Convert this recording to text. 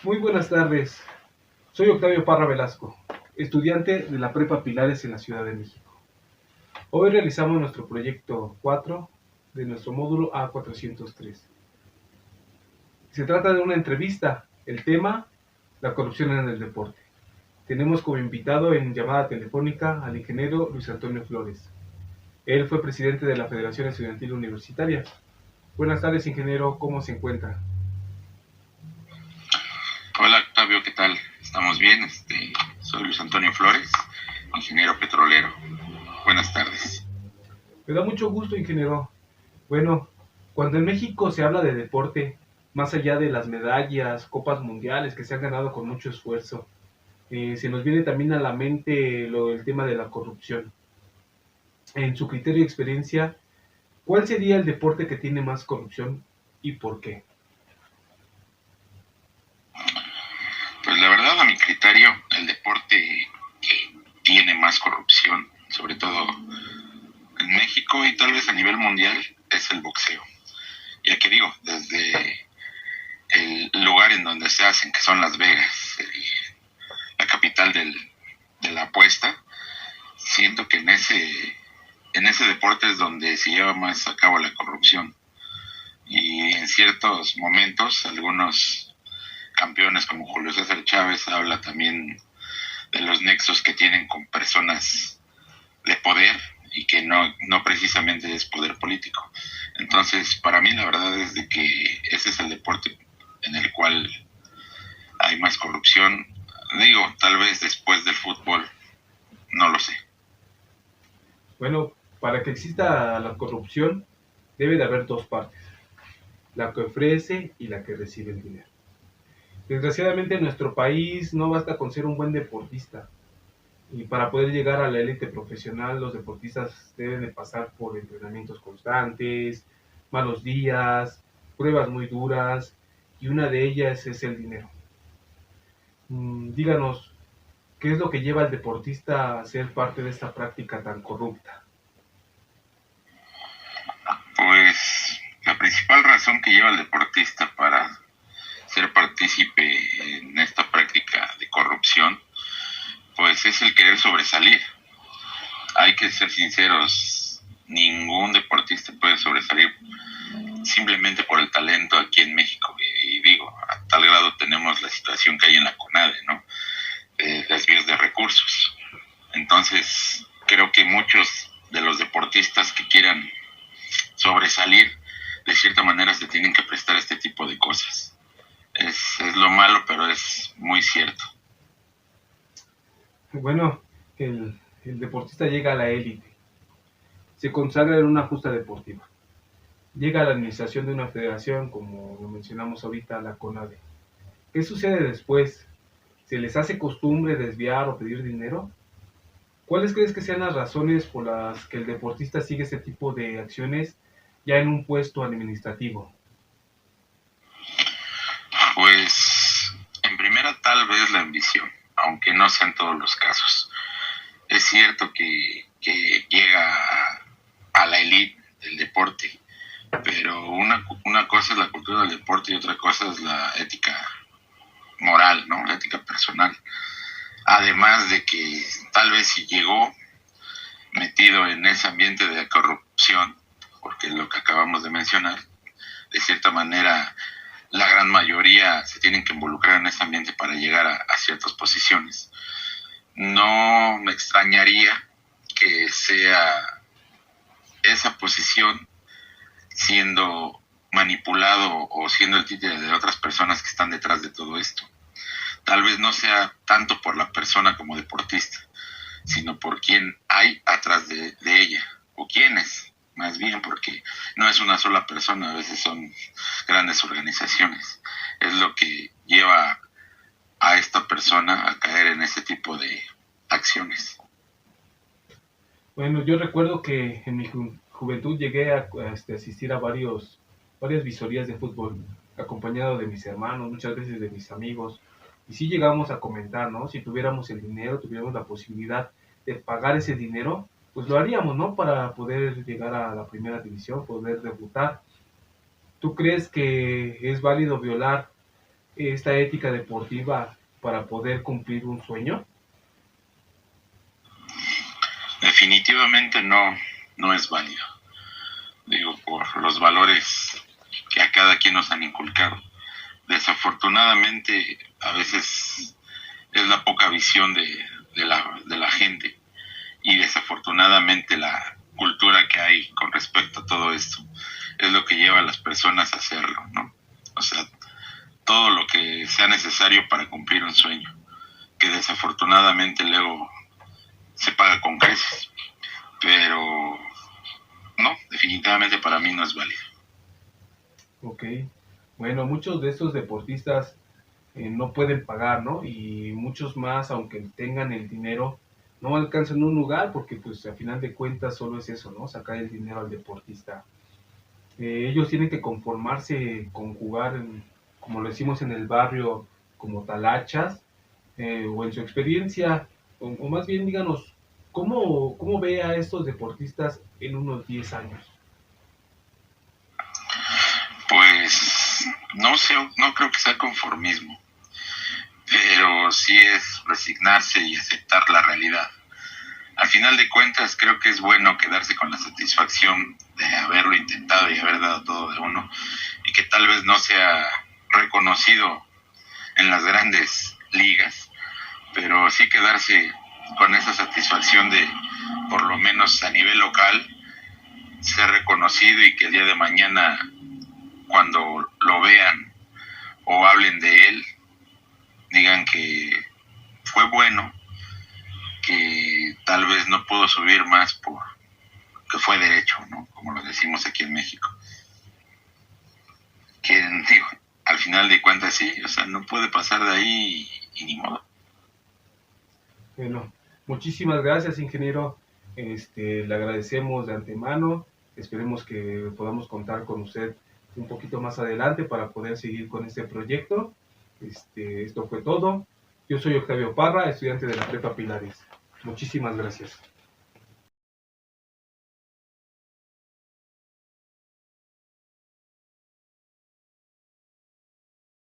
Muy buenas tardes. Soy Octavio Parra Velasco, estudiante de la Prepa Pilares en la Ciudad de México. Hoy realizamos nuestro proyecto 4 de nuestro módulo A403. Se trata de una entrevista. El tema, la corrupción en el deporte. Tenemos como invitado en llamada telefónica al ingeniero Luis Antonio Flores. Él fue presidente de la Federación Estudiantil Universitaria. Buenas tardes, ingeniero. ¿Cómo se encuentra? Hola Octavio, ¿qué tal? ¿Estamos bien? Soy Luis Antonio Flores, ingeniero petrolero. Buenas tardes. Me da mucho gusto, ingeniero. Bueno, cuando en México se habla de deporte, más allá de las medallas, copas mundiales que se han ganado con mucho esfuerzo, se nos viene también a la mente el tema de la corrupción. En su criterio y experiencia, ¿cuál sería el deporte que tiene más corrupción y por qué? Pues la verdad, a mi criterio, el deporte que tiene más corrupción, sobre todo en México y tal vez a nivel mundial, es el boxeo. Ya que digo, desde el lugar en donde se hacen, que son Las Vegas, la capital de la apuesta, siento que en ese deporte es donde se lleva más a cabo la corrupción. Y en ciertos momentos, algunos campeones como Julio César Chávez habla también de los nexos que tienen con personas de poder y que no precisamente es poder político. Entonces, para mí la verdad es de que ese es el deporte en el cual hay más corrupción. Digo, tal vez después del fútbol, no lo sé. Bueno, para que exista la corrupción, debe de haber dos partes, la que ofrece y la que recibe el dinero. Desgraciadamente en nuestro país no basta con ser un buen deportista. Y para poder llegar a la élite profesional, los deportistas deben de pasar por entrenamientos constantes, malos días, pruebas muy duras, y una de ellas es el dinero. Díganos, ¿qué es lo que lleva al deportista a ser parte de esta práctica tan corrupta? Pues la principal razón que lleva al deportista para ser partícipe en esta práctica de corrupción, pues es el querer sobresalir. Hay que ser sinceros, ningún deportista puede sobresalir simplemente por el talento aquí en México. Y digo, a tal grado tenemos la situación que hay en la CONADE, ¿no? Desvíos de recursos. Entonces, creo que muchos de los deportistas que quieran sobresalir, de cierta manera se tienen que prestar este tipo de cosas. Es lo malo, pero es muy cierto. Bueno, el deportista llega a la élite, se consagra en una justa deportiva, llega a la administración de una federación, como lo mencionamos ahorita, la CONADE. ¿Qué sucede después? ¿Se les hace costumbre desviar o pedir dinero? ¿Cuáles crees que sean las razones por las que el deportista sigue este tipo de acciones ya en un puesto administrativo? Pues, en primera, tal vez la ambición, aunque no sea en todos los casos. Es cierto que llega a la élite del deporte, pero una cosa es la cultura del deporte y otra cosa es la ética moral, ¿no? La ética personal. Además de que tal vez si llegó metido en ese ambiente de corrupción, porque es lo que acabamos de mencionar, de cierta manera la gran mayoría se tienen que involucrar en ese ambiente para llegar a ciertas posiciones. No me extrañaría que sea esa posición siendo manipulado o siendo el títere de otras personas que están detrás de todo esto. Tal vez no sea tanto por la persona como deportista, sino por quién hay atrás de ella, o quiénes, más bien, porque no es una sola persona, a veces son grandes organizaciones. Es lo que lleva a esta persona a caer en ese tipo de acciones. Bueno, yo recuerdo que en mi juventud llegué a asistir a varias visorías de fútbol, acompañado de mis hermanos, muchas veces de mis amigos, y sí llegamos a comentar, ¿no? Si tuviéramos el dinero, tuviéramos la posibilidad de pagar ese dinero, pues lo haríamos, ¿no? Para poder llegar a la primera división, poder debutar. ¿Tú crees que es válido violar esta ética deportiva para poder cumplir un sueño? Definitivamente no es válido. Digo, por los valores que a cada quien nos han inculcado. Desafortunadamente, a veces es la poca visión de la gente y desafortunadamente la cultura que hay con respecto a todo esto es lo que lleva a las personas a hacerlo, ¿no? O sea, todo lo que sea necesario para cumplir un sueño, que desafortunadamente luego se paga con creces, pero no, definitivamente para mí no es válido. Ok, bueno, muchos de estos deportistas no pueden pagar, ¿no? Y muchos más, aunque tengan el dinero, no alcanzan un lugar porque pues a final de cuentas solo es eso, ¿no? Sacar el dinero al deportista. Ellos tienen que conformarse con jugar, como lo decimos en el barrio, como talachas, o en su experiencia, o más bien díganos, ¿cómo ve a estos deportistas en unos 10 años? Pues no sé, no creo que sea conformismo, pero sí es resignarse y aceptar la realidad. Al final de cuentas, creo que es bueno quedarse con la satisfacción de haberlo intentado y haber dado todo de uno, y que tal vez no sea reconocido en las grandes ligas, pero sí quedarse con esa satisfacción de, por lo menos a nivel local, ser reconocido y que el día de mañana, cuando lo vean o hablen de él, digan que fue bueno, que tal vez no pudo subir más por que fue derecho, ¿no? Como lo decimos aquí en México. Que digo, al final de cuentas sí, o sea, no puede pasar de ahí y ni modo. Bueno, muchísimas gracias, ingeniero. Le agradecemos de antemano. Esperemos que podamos contar con usted un poquito más adelante para poder seguir con este proyecto. Esto fue todo. Yo soy Octavio Parra, estudiante de la Prepa Pilares. Muchísimas gracias.